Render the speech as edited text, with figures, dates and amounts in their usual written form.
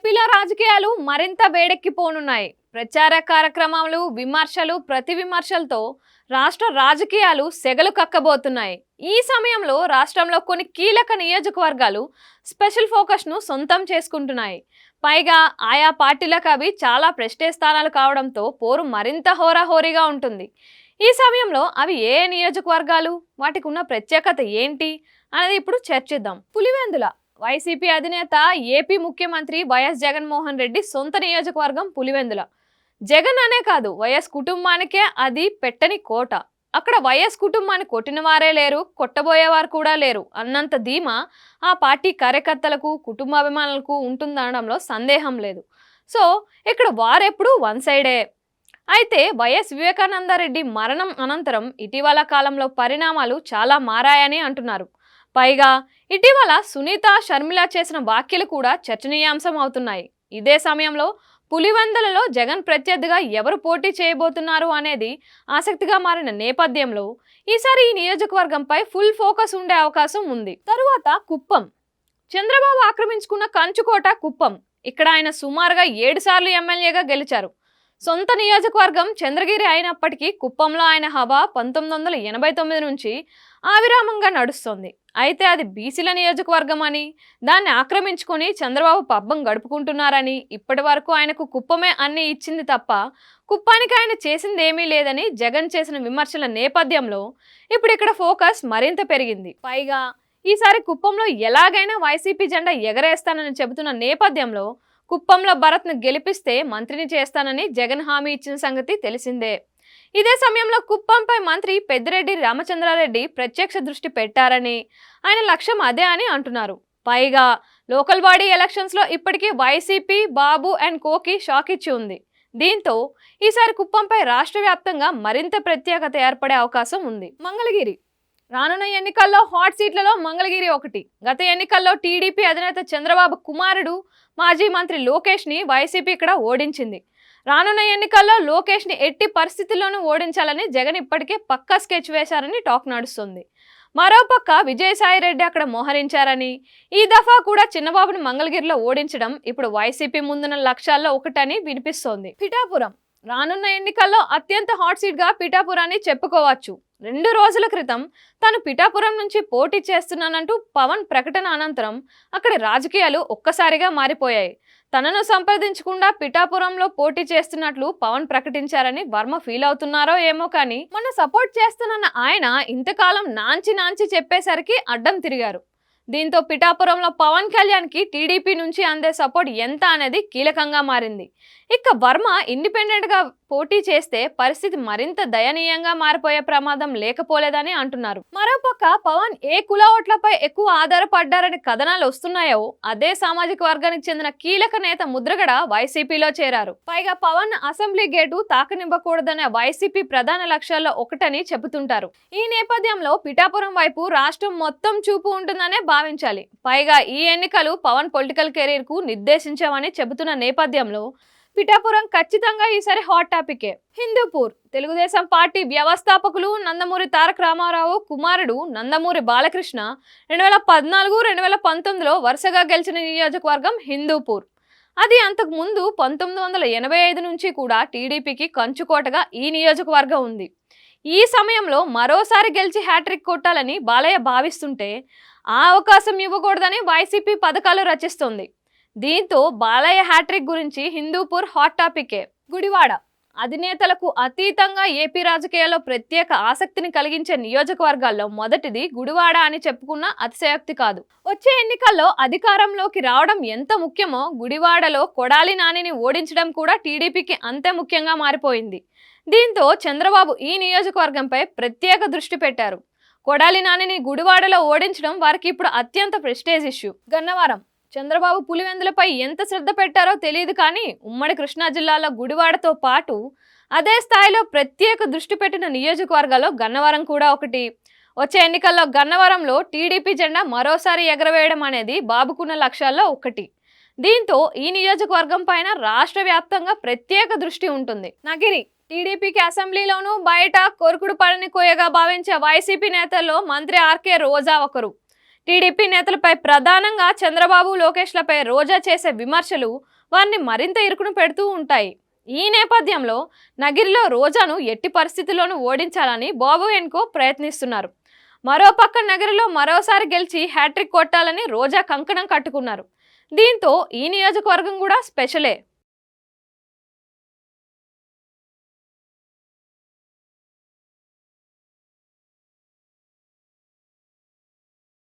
ఏపీలో రాజకీయాలు మరింత వేడెక్కిపోనున్నాయి. ప్రచార కార్యక్రమాలు, విమర్శలు, ప్రతి విమర్శలతో రాష్ట్ర రాజకీయాలు సెగలు కక్కబోతున్నాయి. ఈ సమయంలో రాష్ట్రంలో కొన్ని కీలక నియోజకవర్గాలు స్పెషల్ ఫోకస్ను సొంతం చేసుకుంటున్నాయి. పైగా ఆయా పార్టీలకు అవి చాలా ప్రెస్టేజ్ స్థానాలు కావడంతో పోరు మరింత హోరాహోరీగా ఉంటుంది. ఈ సమయంలో అవి ఏ నియోజకవర్గాలు, వాటికి ఉన్న ప్రత్యేకత ఏంటి అనేది ఇప్పుడు చర్చిద్దాం. పులివెందుల వైసీపీ అధినేత ఏపీ ముఖ్యమంత్రి వైఎస్ జగన్మోహన్ రెడ్డి సొంత నియోజకవర్గం పులివెందుల. జగన్ అనే కాదు, వైఎస్ కుటుంబానికే అది పెట్టని కోట. అక్కడ వైఎస్ కుటుంబాన్ని కొట్టిన వారే లేరు, కొట్టబోయేవారు కూడా లేరు అన్నంత ధీమా ఆ పార్టీ కార్యకర్తలకు, కుటుంబాభిమానులకు ఉంటుందనడంలో సందేహం లేదు. సో ఇక్కడ వారెప్పుడు వన్ సైడే. అయితే వైఎస్ వివేకానందరెడ్డి మరణం అనంతరం ఇటీవల కాలంలో పరిణామాలు చాలా మారాయని అంటున్నారు. పైగా ఇటీవల సునీత, షర్మిల చేసిన వ్యాఖ్యలు కూడా చర్చనీయాంశం అవుతున్నాయి. ఇదే సమయంలో పులివెందులలో జగన్ ప్రత్యర్థిగా ఎవరు పోటీ చేయబోతున్నారు అనేది ఆసక్తిగా మారిన నేపథ్యంలో ఈసారి ఈ నియోజకవర్గంపై ఫుల్ ఫోకస్ ఉండే అవకాశం ఉంది. తరువాత కుప్పం. చంద్రబాబు ఆక్రమించుకున్న కంచుకోట కుప్పం. ఇక్కడ ఆయన సుమారుగా 7 సార్లు ఎమ్మెల్యేగా గెలిచారు. సొంత నియోజకవర్గం చంద్రగిరి అయినప్పటికీ కుప్పంలో ఆయన హవా 1989 నుంచి ఆవిరామంగా నడుస్తోంది. అయితే అది బీసీల నియోజకవర్గం అని, దాన్ని ఆక్రమించుకొని చంద్రబాబు పబ్బం గడుపుకుంటున్నారని, ఇప్పటి వరకు ఆయనకు కుప్పమే అన్ని ఇచ్చింది తప్ప కుప్పానికి ఆయన చేసింది ఏమీ లేదని జగన్ చేసిన విమర్శల నేపథ్యంలో ఇప్పుడు ఇక్కడ ఫోకస్ మరింత పెరిగింది. పైగా ఈసారి కుప్పంలో ఎలాగైనా వైసీపీ జెండా ఎగరేస్తానని చెబుతున్న నేపథ్యంలో కుప్పంలో భరత్ను గెలిపిస్తే మంత్రిని చేస్తానని జగన్ హామీ ఇచ్చిన సంగతి తెలిసిందే. ఇదే సమయంలో కుప్పంపై మంత్రి పెద్దిరెడ్డి రామచంద్రారెడ్డి ప్రత్యక్ష దృష్టి పెట్టారని, ఆయన లక్ష్యం అదే అని అంటున్నారు. పైగా లోకల్ బాడీ ఎలక్షన్స్లో ఇప్పటికీ వైసీపీ బాబు అండ్ కోకి షాక్ ఇచ్చి ఉంది. దీంతో ఈసారి కుప్పంపై రాష్ట్ర వ్యాప్తంగా మరింత ప్రత్యేకత ఏర్పడే అవకాశం ఉంది. మంగళగిరి. రానున్న ఎన్నికల్లో హాట్ సీట్లలో మంగళగిరి ఒకటి. గత ఎన్నికల్లో టీడీపీ అధినేత చంద్రబాబు కుమారుడు, మాజీ మంత్రి లోకేష్ని వైసీపీ ఇక్కడ ఓడించింది. రానున్న ఎన్నికల్లో లోకేష్ని ఎట్టి పరిస్థితుల్లోనూ ఓడించాలని జగన్ ఇప్పటికే పక్కా స్కెచ్ వేశారని టాక్ నడుస్తుంది. మరోపక్క విజయసాయి రెడ్డి అక్కడ మోహరించారని, ఈ దఫా కూడా చిన్నబాబుని మంగళగిరిలో ఓడించడం ఇప్పుడు వైసీపీ ముందున్న లక్ష్యాల్లో ఒకటని వినిపిస్తోంది. పిఠాపురం. రానున్న ఎన్నికల్లో అత్యంత హాట్ సీట్ గా పిఠాపురాన్ని చెప్పుకోవచ్చు. 2 రోజుల క్రితం తాను పిఠాపురం నుంచి పోటీ చేస్తున్నానంటూ పవన్ ప్రకటన అనంతరం అక్కడి రాజకీయాలు ఒక్కసారిగా మారిపోయాయి. తనను సంప్రదించకుండా పిఠాపురంలో పోటీ చేస్తున్నట్లు పవన్ ప్రకటించారని వర్మ ఫీల్ అవుతున్నారో ఏమో కానీ, మొన్న సపోర్ట్ చేస్తున్న ఆయన ఇంతకాలం నాంచి చెప్పేసరికి అడ్డం తిరిగారు. దీంతో పిఠాపురంలో పవన్ కళ్యాణ్కి టీడీపీ నుంచి అందే సపోర్ట్ ఎంత అనేది కీలకంగా మారింది. ఇక వర్మ ఇండిపెండెంట్గా పోటీ చేస్తే పరిస్థితి మరింత దయనీయంగా మారిపోయే ప్రమాదం లేకపోలేదని అంటున్నారు. మరోపక్క పవన్ ఏ కుల ఓట్లపై ఎక్కువ ఆధారపడ్డారని కథనాలు వస్తున్నాయో, అదే సామాజిక వర్గానికి చెందిన కీలక నేత ముద్రగడ వైసీపీలో చేరారు. పైగా పవన్ అసెంబ్లీ గేటు తాకనివ్వకూడదనే వైసీపీ ప్రధాన లక్ష్యాల్లో ఒకటని చెబుతుంటారు. ఈ నేపథ్యంలో పిఠాపురం వైపు రాష్ట్రం మొత్తం చూపు ఉంటుందనే భావించాలి. పైగా ఈ ఎన్నికలు పవన్ పొలిటికల్ కెరీర్ కు నిర్దేశించామని చెబుతున్న నేపథ్యంలో పిఠాపురం ఖచ్చితంగా ఈసారి హాట్ టాపికే. హిందూపూర్. తెలుగుదేశం పార్టీ వ్యవస్థాపకులు నందమూరి తారక రామారావు కుమారుడు నందమూరి బాలకృష్ణ 2014, 2019లో వరుసగా గెలిచిన నియోజకవర్గం హిందూపూర్. అది అంతకు ముందు 1985 నుంచి కూడా టీడీపీకి కంచుకోటగా ఈ నియోజకవర్గం ఉంది. ఈ సమయంలో మరోసారి గెలిచి హ్యాట్రిక్ కొట్టాలని బాలయ్య భావిస్తుంటే ఆ అవకాశం ఇవ్వకూడదని వైసీపీ పథకాలు రచిస్తోంది. దీంతో బాలయ్య హ్యాట్రిక్ గురించి హిందూపూర్ హాట్ టాపికే. గుడివాడ. అధినేతలకు అతీతంగా ఏపీ రాజకీయాల్లో ప్రత్యేక ఆసక్తిని కలిగించే నియోజకవర్గాల్లో మొదటిది గుడివాడ అని చెప్పుకున్న అతిశయోక్తి కాదు. వచ్చే ఎన్నికల్లో అధికారంలోకి రావడం ఎంత ముఖ్యమో, గుడివాడలో కొడాలి నానిని ఓడించడం కూడా టీడీపీకి అంతే ముఖ్యంగా మారిపోయింది. దీంతో చంద్రబాబు ఈ నియోజకవర్గంపై ప్రత్యేక దృష్టి పెట్టారు. కొడాలి నానిని గుడివాడలో ఓడించడం వారికి ఇప్పుడు అత్యంత ప్రెస్టేజ్ ఇష్యూ. గన్నవరం. చంద్రబాబు పులివెందులపై ఎంత శ్రద్ధ పెట్టారో తెలియదు కానీ ఉమ్మడి కృష్ణా జిల్లాలో గుడివాడతో పాటు అదే స్థాయిలో ప్రత్యేక దృష్టి పెట్టిన నియోజకవర్గాల్లో గన్నవరం కూడా ఒకటి. వచ్చే ఎన్నికల్లో గన్నవరంలో టీడీపీ జెండా మరోసారి ఎగరవేయడం అనేది బాబుకున్న లక్ష్యాల్లో ఒకటి. దీంతో ఈ నియోజకవర్గం పైన రాష్ట్ర వ్యాప్తంగా ప్రత్యేక దృష్టి ఉంటుంది. నగిరి. టీడీపీకి అసెంబ్లీలోనూ బయట కొరుకుడు పడని కోయగా భావించే వైసీపీ నేతల్లో మంత్రి ఆర్కే రోజా ఒకరు. టీడీపీ నేతలపై ప్రధానంగా చంద్రబాబు లోకేష్లపై రోజా చేసే విమర్శలు వారిని మరింత ఇరుకును పెడుతూ ఉంటాయి. ఈ నేపథ్యంలో నగిరిలో రోజాను ఎట్టి పరిస్థితుల్లోనూ ఓడించాలని బాబు ఎన్కో ప్రయత్నిస్తున్నారు. మరోపక్క నగరిలో మరోసారి గెలిచి హ్యాట్రిక్ కొట్టాలని రోజా కంకణం కట్టుకున్నారు. దీంతో ఈ నియోజకవర్గం కూడా స్పెషలే.